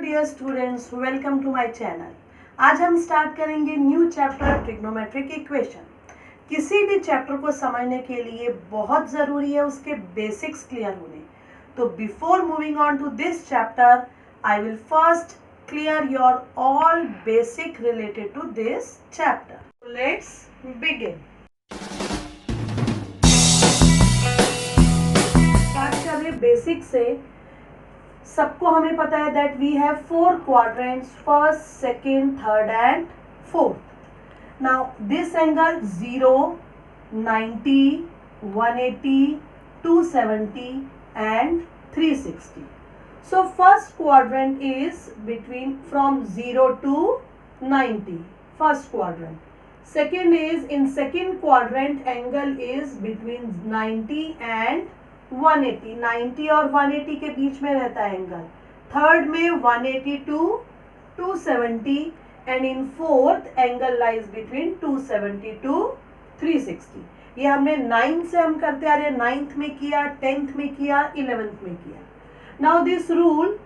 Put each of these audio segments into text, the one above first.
Dear students, welcome to my channel. आज हम start करेंगे न्यू चैप्टर ट्रिग्नोमेट्रिक इक्वेशन। किसी भी चैप्टर को समझने के लिए बहुत ज़रूरी है उसके बेसिक्स क्लियर होने। तो before moving on to this chapter, I will first clear your all basic related to this chapter. Let's begin. Start कर रहे बेसिक से। सबको हमें पता है that we have 4 quadrants, first, second, third and fourth. Now this angle 0, 90, 180, 270 and 360. So first quadrant is between from 0 to 90, first quadrant. Second is in second quadrant angle is between 90 and 180, 90 और 180 के बीच में रहता है angle. Third में 180 to 270 and in fourth angle lies between 270 to 360। ये हमने 9 से हम करते आ रहे हैं, 9th में किया, 10th में किया, 11th में किया। Now this rule,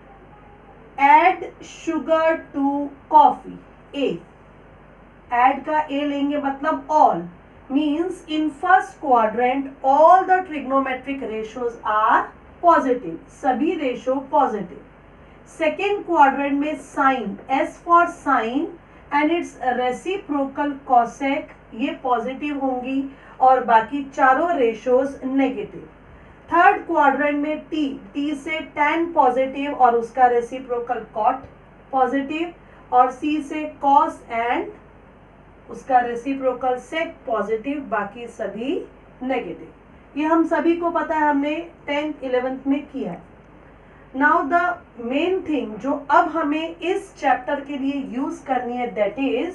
add sugar to coffee, a add का ए लेंगे मतलब all, means in first quadrant all the trigonometric ratios are positive, सभी रेशो पॉजिटिव। सेकेंड क्वाड्रेंट में sine, S for sine and its reciprocal cosec, ये positive होंगी और बाकी चारों रेशोज नेगेटिव। थर्ड क्वाड्रेंट में टी, टी से tan पॉजिटिव और उसका रेसिप्रोकल कॉट पॉजिटिव, और सी से कॉस एंड उसका रेसिप्रोकल सेक पॉजिटिव, बाकी सभी नेगेटिव। ये हम सभी को पता है, हमने 10th 11th में किया है। नाउ द मेन थिंग जो अब हमें इस चैप्टर के लिए यूज करनी है, that is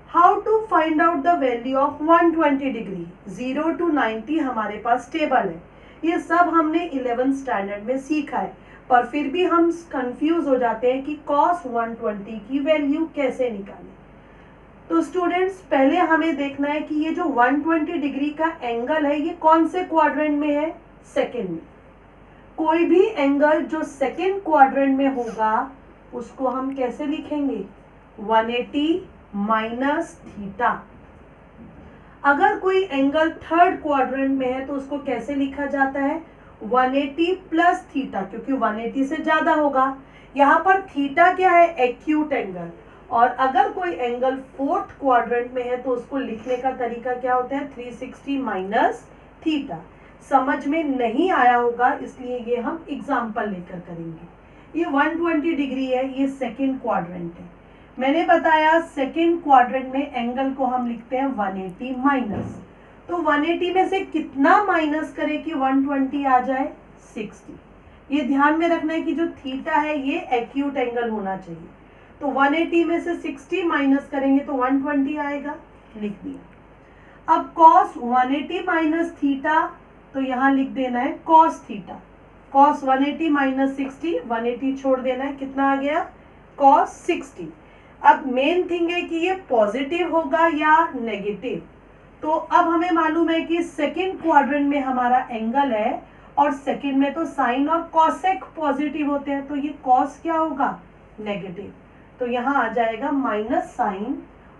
how to find out the value of 120 degree. 0 to 90 हमारे पास टेबल है, ये सब हमने 11th स्टैंडर्ड में सीखा है, पर फिर भी हम कंफ्यूज हो जाते हैं कि cos 120 की वैल्यू कैसे निकालें। तो स्टूडेंट्स, पहले हमें देखना है कि ये जो 120 डिग्री का एंगल है ये कौन से क्वाड्रेंट में है, सेकेंड में। कोई भी एंगल जो सेकेंड क्वाड्रेंट में होगा उसको हम कैसे लिखेंगे, 180 माइनस थीटा। अगर कोई एंगल थर्ड क्वाड्रेंट में है तो उसको कैसे लिखा जाता है, 180 प्लस थीटा, क्योंकि 180 से ज्यादा होगा। यहाँ पर थीटा क्या है, एक्यूट एंगल। और अगर कोई एंगल फोर्थ क्वाड्रेंट में है तो उसको लिखने का तरीका क्या होता है, 360 माइनस थीटा। समझ में नहीं आया होगा इसलिए ये हम एग्जांपल लेकर करेंगे। ये 120 डिग्री है, ये सेकेंड क्वाड्रेंट है। मैंने बताया सेकेंड क्वाड्रेंट में एंगल को हम लिखते हैं 180 माइनस। तो 180 में से कितना माइनस करें कि 120 आ जाए, 60। ये ध्यान में रखना है कि जो थीटा है ये एक्यूट एंगल होना चाहिए। तो 180 में से 60 माइनस करेंगे तो 120 आएगा, लिख दिया। अब cos 180 माइनस थीटा, तो यहाँ लिख देना है cos थीटा। cos 180 माइनस 60, 180 छोड़ देना है, कितना आ गया, cos 60। अब मेन थिंग है कि ये पॉजिटिव होगा या नेगेटिव। तो अब हमें मालूम है कि सेकेंड क्वाड्रेंट में हमारा एंगल है और सेकेंड में तो साइन और कॉसेक पॉजिटिव होते हैं, तो ये cos क्या होगा, नेगेटिव। तो यहाँ आ जाएगा माइनस साइन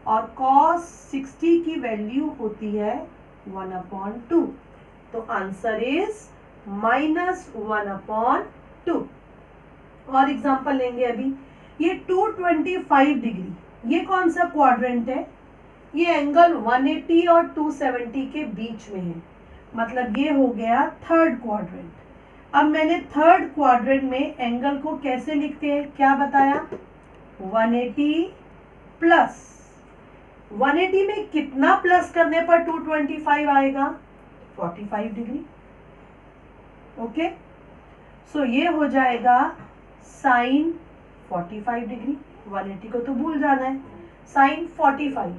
और cos 60 की वैल्यू होती है 1/2। तो आंसर इज -1/2। और एग्जांपल लेंगे अभी, ये 225 डिग्री, ये कौन सा क्वाड्रेंट है, ये एंगल 180 और 270 के बीच में है, मतलब ये हो गया थर्ड क्वाड्रेंट। अब मैंने थर्ड क्वाड्रेंट में एंगल को कैसे लिखते हैं, क्या बताया, 180 प्लस, 180 में कितना प्लस करने पर 225 आएगा, 45 डिग्री। ओके, सो ये हो जाएगा साइन 45 डिग्री। 180 को तो भूल जाना है, साइन 45।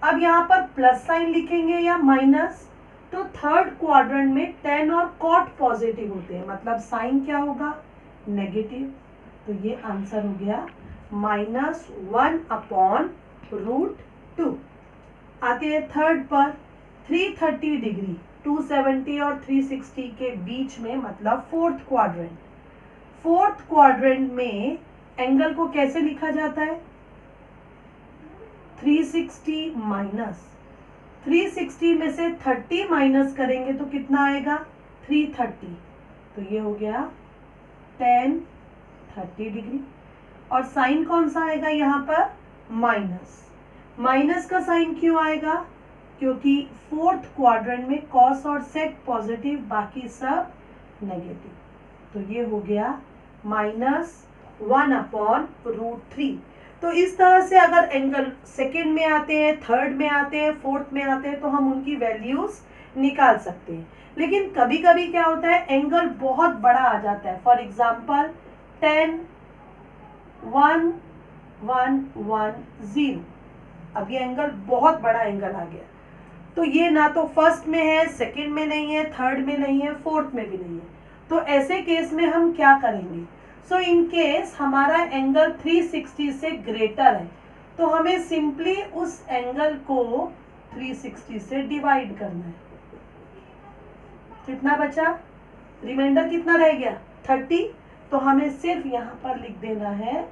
अब यहाँ पर प्लस साइन लिखेंगे या माइनस, तो थर्ड क्वाड्रेंट में tan और cot पॉजिटिव होते हैं, मतलब साइन क्या होगा, नेगेटिव। तो ये आंसर हो गया -1/√2। आते हैं थर्ड पर, 330 डिग्री, 270 और 360 के बीच में, मतलब फोर्थ क्वाड्रेंट। फोर्थ क्वाड्रेंट में एंगल को कैसे लिखा जाता है? 360 माइनस 360 में से 30 माइनस करेंगे तो कितना आएगा? 330। तो ये हो गया tan 30 डिग्री। और साइन कौन सा आएगा यहाँ पर? माइनस। माइनस का साइन क्यों आएगा? क्योंकि फोर्थ क्वाड्रेंट में कॉस और सेक पॉजिटिव, बाकी सब नेगेटिव। तो ये हो गया -1/√3। तो इस तरह से अगर एंगल सेकेंड में आते हैं, थर्ड में आते हैं, फोर्थ में आते हैं तो हम उनकी वैल्यूज निकाल सकते हैं। लेकिन कभी कभी क्या होता है, एंगल बहुत बड़ा आ जाता है। For example 10 1 1 1 0। अब ये एंगल बहुत बड़ा एंगल आ गया, तो ये ना तो फर्स्ट में है, सेकंड में नहीं है, थर्ड में नहीं है, फोर्थ में भी नहीं है। तो ऐसे केस में हम क्या करेंगे? सो इन केस हमारा एंगल 360 से ग्रेटर है तो हमें सिंपली उस एंगल को 360 से डिवाइड करना है। कितना बचा? रिमाइंडर कितना रह गया? 30। तो हमें सिर्फ यहाँ पर लिख देना है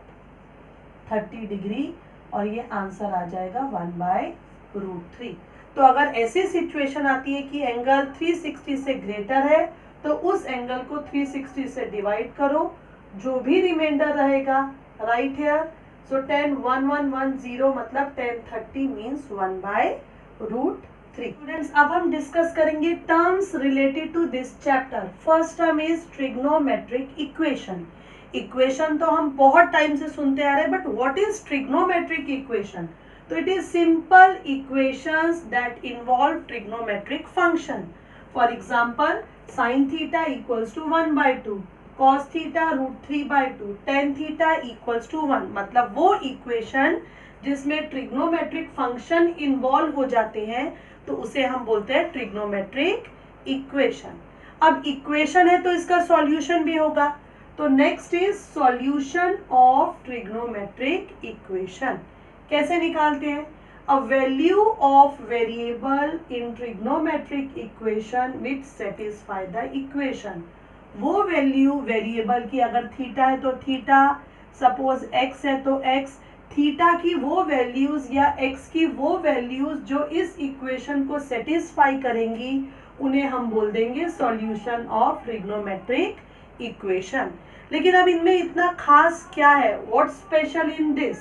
30 डिग्री और ये आंसर आ जाएगा 1/√3। तो अगर ऐसी सिचुएशन आती है कि एंगल 360 से ग्रेटर है तो उस एंगल को 360 से डिवाइड करो, जो भी रिमाइंडर रहेगा राइट हियर। सो tan 1 1 1 0 मतलब tan 30 मीन्स 1/√3। स्टूडेंट्स, अब हम डिस्कस करेंगे terms related to this chapter. First term is trigonometric equation. Equation तो हम बहुत टाइम से सुनते आ रहे हैं, but what is trigonometric equation? तो it is simple equations that involve trigonometric function. For example sin theta equals to 1/2, cos theta √3/2, tan theta equals to 1। मतलब वो इक्वेशन जिसमें ट्रिग्नोमेट्रिक फंक्शन इन्वॉल्व हो जाते हैं तो उसे हम बोलते हैं ट्रिग्नोमेट्रिक इक्वेशन। अब इक्वेशन है तो इसका सॉल्यूशन भी होगा। तो next is solution of trigonometric equation. कैसे निकालते हैं? A value of variable in trigonometric equation which satisfy the equation. वो वैल्यू वेरिएबल की, अगर थीटा है तो थीटा, सपोज एक्स है तो एक्स, थीटा की वो वैल्यूज या एक्स की वो वैल्यूज जो इस इक्वेशन को सेटिस्फाई करेंगी उन्हें हम बोल देंगे सॉल्यूशन ऑफ ट्रिग्नोमेट्रिक इक्वेशन। लेकिन अब इनमें इतना खास क्या है? What special in this?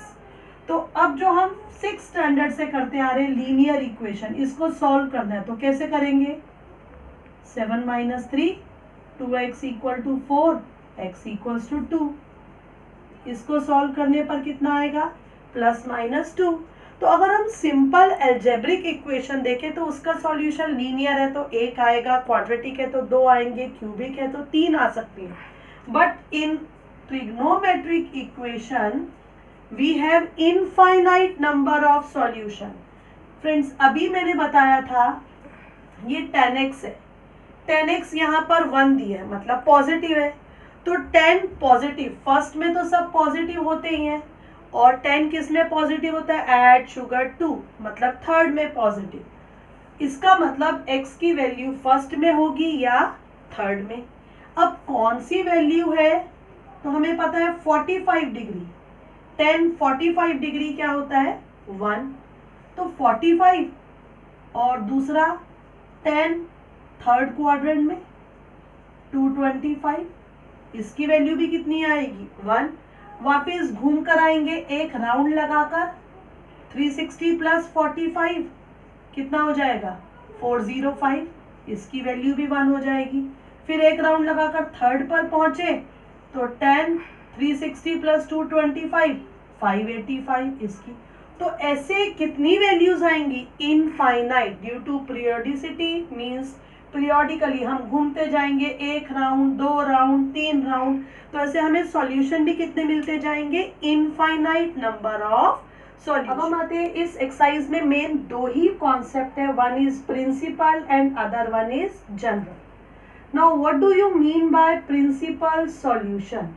तो अब जो हम 6th स्टैंडर्ड से करते आ रहे हैं लीनियर इक्वेशन, इसको सॉल्व करना है तो कैसे करेंगे? 7 - 3 2x = 4, x = 2। इसको सॉल्व करने पर कितना आएगा? +-2। तो अगर हम सिंपल एल्जेब्रिक इक्वेशन देखें तो उसका सॉल्यूशन लीनियर है तो 1 आएगा, क्वाड्रेटिक है तो 2 आएंगे, क्यूबिक है तो 3 आ सकती है। But in trigonometric equation we have infinite number of solution. Friends, अभी मैंने बताया था ये tan x है, tan x यहाँ पर 1 दिया है मतलब पॉजिटिव है। तो tan पॉजिटिव, फर्स्ट में तो सब पॉजिटिव होते ही हैं, और tan किस में पॉजिटिव होता है? ऐड शुगर 2 मतलब थर्ड में पॉजिटिव। इसका मतलब x की वैल्यू फर्स्ट में होगी या थर्ड में। अब कौन सी वैल्यू है? तो हमें पता है 45 डिग्री। tan 45 डिग्री क्या होता है? 1। तो 45 और दूसरा tan थर्ड क्वाड्रेंट में 225, इसकी वैल्यू भी कितनी आएगी? 1। वापस घूम कर आएंगे एक राउंड लगाकर, 360 + 45 कितना हो जाएगा? 405, इसकी वैल्यू भी 1 हो जाएगी। फिर एक राउंड लगाकर थर्ड पर पहुंचे तो tan 360 + 225 585 इसकी। तो ऐसे कितनी वैल्यूज आएंगी? Infinite. Due to periodicity means periodically हम घूमते जाएंगे, एक राउंड, 2 राउंड, 3 राउंड, तो ऐसे हमें सॉल्यूशन भी कितने मिलते जाएंगे? Infinite number of solution. अब हम आते हैं इस एक्सरसाइज में मेन 2 ही कॉन्सेप्ट है, one is principal and other one is general. Now what do you mean by principal solution?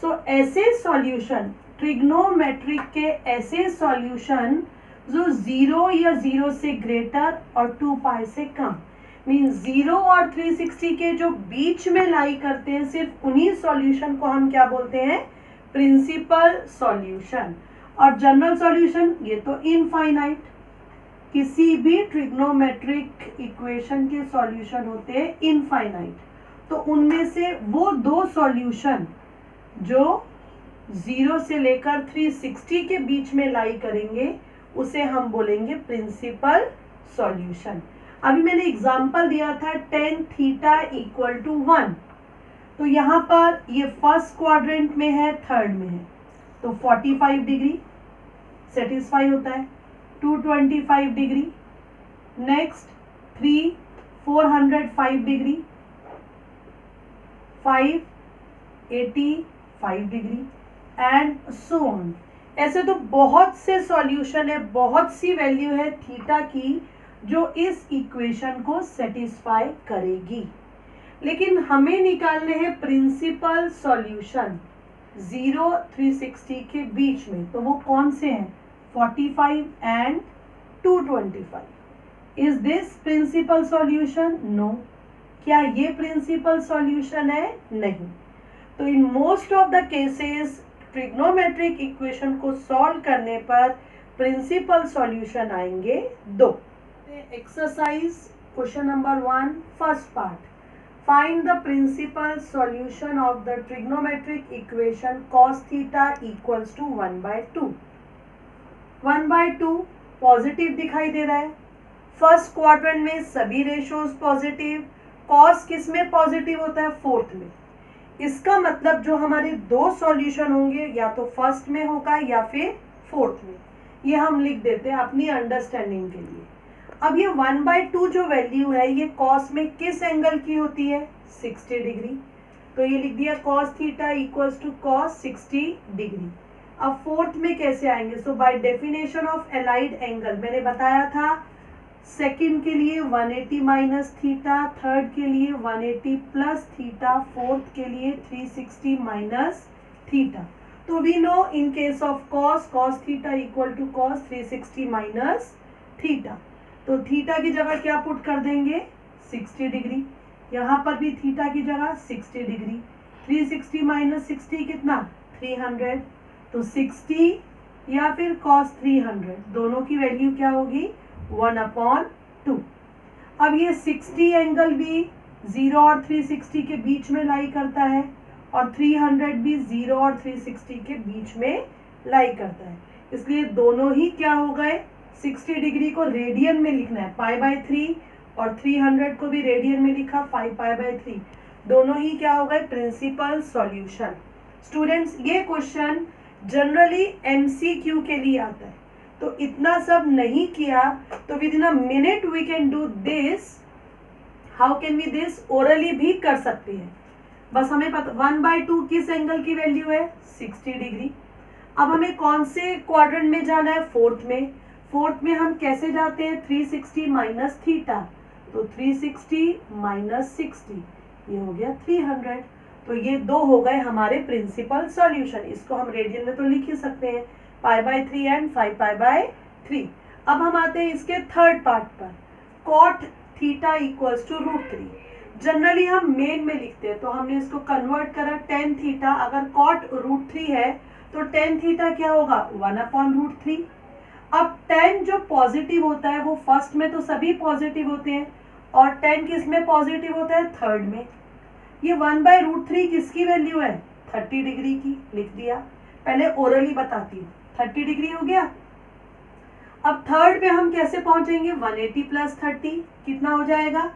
So ऐसे सॉल्यूशन, ट्रिग्नोमेट्रिक के ऐसे सॉल्यूशन जो 0 या 0 से ग्रेटर और 2π से कम, मीन 0 और 360 के जो बीच में लाई करते हैं, सिर्फ उन्हीं सॉल्यूशन को हम क्या बोलते हैं? Principal solution. और जनरल सॉल्यूशन ये तो इनफाइनाइट, किसी भी ट्रिग्नोमेट्रिक इक्वेशन के सॉल्यूशन होते हैं इनफाइनाइट। तो उनमें से वो दो सॉल्यूशन जो 0 से लेकर 360 के बीच में लाई करेंगे उसे हम बोलेंगे प्रिंसिपल सॉल्यूशन। अभी मैंने एग्जांपल दिया था tan थीटा इक्वल टू 1, तो यहाँ पर ये फर्स्ट क्वाड्रेंट में है, थर्ड में है, तो 45 डिग्री सेटिस्फाई होता है, 225 degree, next 3 405 degree, 5 85 degree and so on. ऐसे तो बहुत से सॉल्यूशन है, बहुत सी वैल्यू है थीटा की जो इस इक्वेशन को सेटिस्फाई करेगी, लेकिन हमें निकालने हैं प्रिंसिपल सॉल्यूशन 0 360 के बीच में। तो वो कौन से हैं? 45 and 225। Is this principal solution? No. क्या ये प्रिंसिपल सॉल्यूशन है? नहीं। तो in most of the cases trigonometric equation को सॉल्व करने पर प्रिंसिपल सॉल्यूशन आएंगे दो। Exercise question number 1 first part, find the principal solution of the trigonometric equation cos theta equals to 1/2। 1/2 positive दिखाई दे रहा है, फर्स्ट क्वाड्रेंट में सभी रेशियोज पॉजिटिव, cos किस में पॉजिटिव होता है? फोर्थ में। इसका मतलब जो हमारे दो सॉल्यूशन होंगे या तो फर्स्ट में होगा या फिर फोर्थ में। ये हम लिख देते हैं अपनी अंडरस्टैंडिंग के लिए। अब ये 1/2 जो वैल्यू है ये cos में किस एंगल की होती है? 60 डिग्री। तो ये लिख दिया cos theta equals to cos 60 degree. अब फोर्थ में कैसे आएंगे? So by definition of allied angle मैंने बताया था, सेकंड के लिए 180 माइनस थीटा, थर्ड के लिए 180 प्लस थीटा, फोर्थ के लिए 360 माइनस थीटा। तो we know in case of cos theta equal to cos 360 minus theta. तो थीटा की जगह क्या पुट कर देंगे? 60 डिग्री। यहाँ पर भी थीटा की जगह 60 डिग्री। 360 माइनस 60 कितना? 300। तो 60 या फिर cos 300 दोनों की वैल्यू क्या होगी? 1/2। अब ये 60 एंगल भी 0 और 360 के बीच में लाई करता है और 300 भी 0 और 360 के बीच में लाई करता है, इसलिए दोनों ही क्या हो गए? 60 डिग्री को रेडियन में लिखना है π/3 और 300 को भी रेडियन में लिखा 5π/3। दोनों ही क्या हो गए? Principal solution. स्टूडेंट्स ये क्वेश्चन जनरली MCQ के लिए आता है, तो इतना सब नहीं किया तो within a minute we can do this. How can we this? Orally भी कर सकते हैं, बस हमें पता 1/2 किस एंगल की वैल्यू है? 60 डिग्री। अब हमें कौन से क्वाड्रेंट में जाना है? फोर्थ में। फोर्थ में हम कैसे जाते हैं? 360 माइनस थीटा, तो 360 माइनस 60 ये हो गया 300। तो ये दो हो गए हमारे प्रिंसिपल सॉल्यूशन। इसको हम रेडियन में तो लिख ही सकते हैं π/3 एंड 5π/3। अब हम आते हैं इसके थर्ड पार्ट पर, cot theta equals to √3। Generally हम मेन में लिखते हैं, तो हमने इसको कन्वर्ट करा tan थीटा। अगर cot √3 है तो tan थीटा क्या होगा? 1/√3। अब tan जो पॉजिटिव होता है वो फर्स्ट में तो सभी पॉजिटिव होते हैं, और tan किस में पॉजिटिव होता है? थर्ड में। ये 1/√3 किसकी वैल्यू है? 30 डिग्री की। लिख दिया। पहले ओरली बताती हूँ। 30 डिग्री हो गया। अब थर्ड में हम कैसे पहुंचेंगे? 180 प्लस 30 कितना हो जाएगा?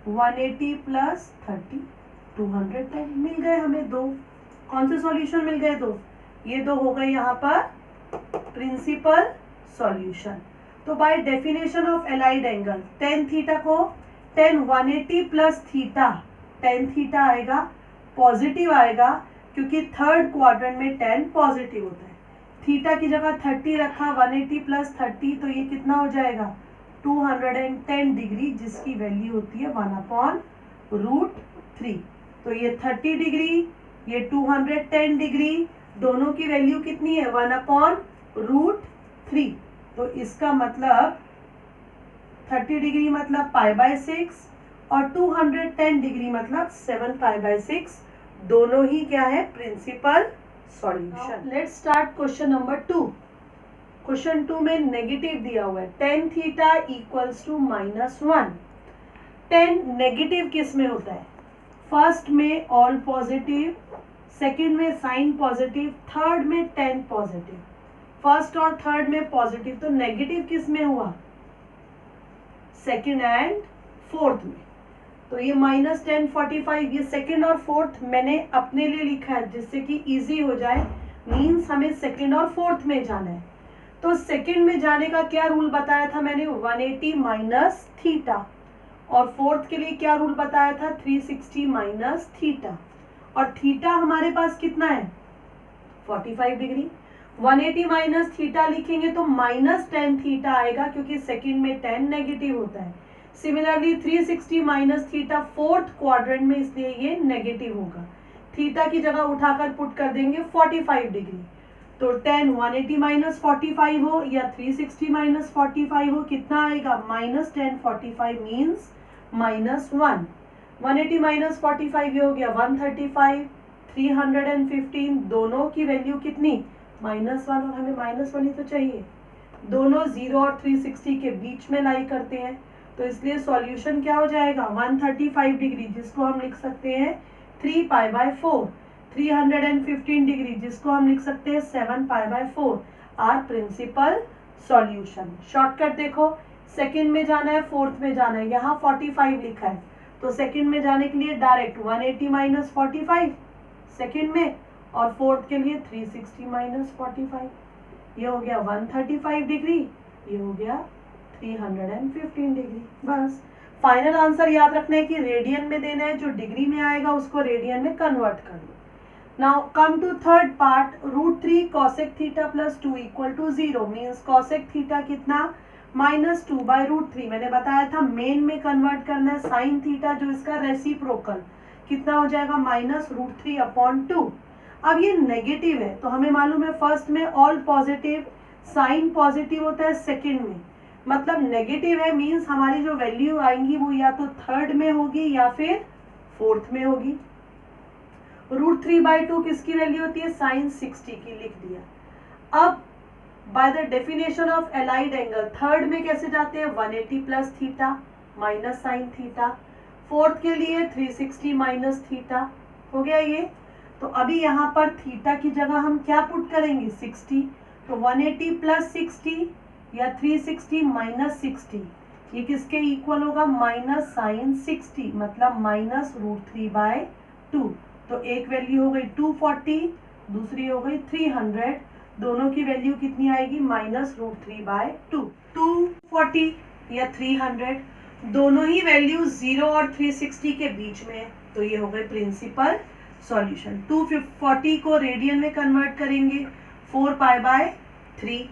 180 प्लस 30 210। मिल गए हमें दो। कौन से सॉल्यूशन मिल गए? दो। ये दो हो गए यहाँ पर प्रिंसिपल सॉल्यूशन। तो bye definition of allied angle tan theta को tan 180 plus theta, tan theta आएगा पॉजिटिव आएगा क्योंकि थर्ड क्वाड्रेंट में tan पॉजिटिव होता है। थीटा की जगह 30 रखा, 180 प्लस 30 तो ये कितना हो जाएगा? 210 डिग्री, जिसकी वैल्यू होती है 1/√3। तो ये 30 डिग्री, ये 210 डिग्री, दोनों की वैल्यू कितनी है? 1/√3। तो इसका मतलब 30 डिग्री मतलब π/6 और 210 डिग्री मतलब 7π/6। दोनों ही क्या है? Principal solution. Let's start question number 2। Question 2 में नेगेटिव दिया हुआ है, tan theta equals to -1। tan negative किस में होता है? फर्स्ट में ऑल पॉजिटिव, सेकंड में साइन पॉजिटिव, थर्ड में tan पॉजिटिव। फर्स्ट और थर्ड में पॉजिटिव, तो नेगेटिव किस में हुआ? सेकंड एंड फोर्थ में। तो ये -1045, ये सेकंड और फोर्थ मैंने अपने लिए लिखा है जिससे कि इजी हो जाए। मींस हमें सेकंड और फोर्थ में जाना है। तो सेकंड में जाने का क्या रूल बताया था मैंने? 180 माइनस थीटा। और फोर्थ के लिए क्या रूल बताया था? 360 माइनस थीटा। और थीटा हमारे पास कितना है? 45 डिग्री। 180 माइनस थीटा लिखेंगे तो -10 थीटा आएगा, क्योंकि सेकंड में tan नेगेटिव होता है। Similarly 360 minus theta fourth quadrant में, इसलिए ये नेगेटिव होगा। थीटा की जगह उठाकर पुट कर देंगे 45 डिग्री। तो tan 180 माइनस 45 हो या 360 माइनस 45 हो, कितना आएगा? -1045 मीन्स -1। 180 माइनस 45 ये हो गया 135। 315 दोनों की वैल्यू कितनी? -1, और हमें -1 ही तो चाहिए। दोनों 0 और 360 के बीच में लाई करते हैं, तो इसलिए सॉल्यूशन क्या हो जाएगा? 135 डिग्री, जिसको हम लिख सकते हैं 3 पाई बाय 4। 315 डिग्री, जिसको हम लिख सकते हैं 7 pi by 4, are principal solution. Shortcut देखो, सेकंड में जाना है, फोर्थ में जाना है, यहाँ 45 लिखा है, तो सेकंड में जाने के लिए डायरेक्ट 180 माइनस 45 सेकंड में, और फोर्थ के लिए 360 माइनस 45। ये हो गया 135 डिग्री, ये हो गया 315 डिग्री। बस फाइनल आंसर याद रखना है कि रेडियन में देना है, जो डिग्री में आएगा उसको रेडियन में कन्वर्ट कर लो। Now come to third part. √3 cosec theta plus 2 equal to 0 means cosec theta कितना? -2 बाय √3। मैंने बताया था मेन में कन्वर्ट करना है। साइन थीटा जो इसका रेसिप्रोकल कितना हो जाएगा? -√3/2। अब ये नेगेटिव है, तो हमें मालूम है फर्स्ट में ऑल पॉजिटिव, साइन पॉजिटिव होता है सेकंड में, मतलब नेगेटिव है मीन्स हमारी जो वैल्यू आएंगी वो या तो थर्ड में होगी या फिर फोर्थ में होगी। √3/2 किसकी वैल्यू होती है? साइन 60 की, लिख दिया। अब by the definition of allied angle third में कैसे जाते हैं? 180 plus theta minus sine theta. Fourth के लिए 360 माइनस थीटा। हो गया ये। तो अभी यहाँ पर थीटा की जगह हम क्या पुट करेंगे? 60। तो 180 प्लस 60 या 360 माइनस 60, ये किसके इक्वल होगा? माइनस साइन 60, मतलब -√3/2। तो एक वैल्यू हो गई 240, दूसरी हो गई 300। दोनों की वैल्यू कितनी आएगी? -√3/2। 240 या 300 दोनों ही वैल्यू 0 और 360 के बीच में है, तो ये हो गए प्रिंसिपल सॉल्यूशन। 240 को रेडियन में कन्वर्ट करेंगे 4 पाई बाय 3,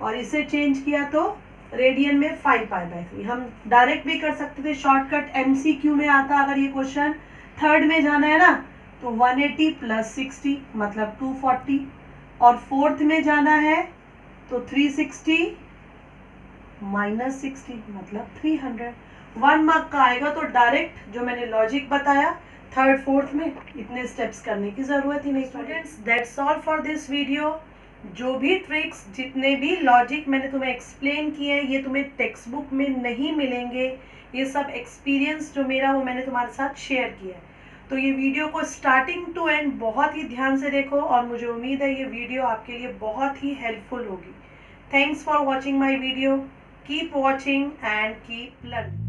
और इसे चेंज किया तो रेडियन में 5 पाई बाय 3। हम डायरेक्ट भी कर सकते थे, शॉर्टकट MCQ में आता अगर ये क्वेश्चन। थर्ड में जाना है ना, तो 180 प्लस 60 मतलब 240, और फोर्थ में जाना है तो 360 माइनस 60 मतलब 300। 1 मार्क का आएगा, तो डायरेक्ट जो मैंने लॉजिक बताया थर्ड फोर्थ में, इतने स्टेप्स करने की जरूरत ही नहीं। Students, that's all for this video. जो भी ट्रिक्स, जितने भी लॉजिक मैंने तुम्हें एक्सप्लेन किए हैं, ये तुम्हें टेक्स्ट बुक में नहीं मिलेंगे। ये सब एक्सपीरियंस जो मेरा वो मैंने तुम्हारे साथ शेयर किया है। तो ये वीडियो को स्टार्टिंग टू एंड बहुत ही ध्यान से देखो, और मुझे उम्मीद है ये वीडियो आपके लिए बहुत ही हेल्पफुल होगी। Thanks for watching my video. Keep watching and keep learning.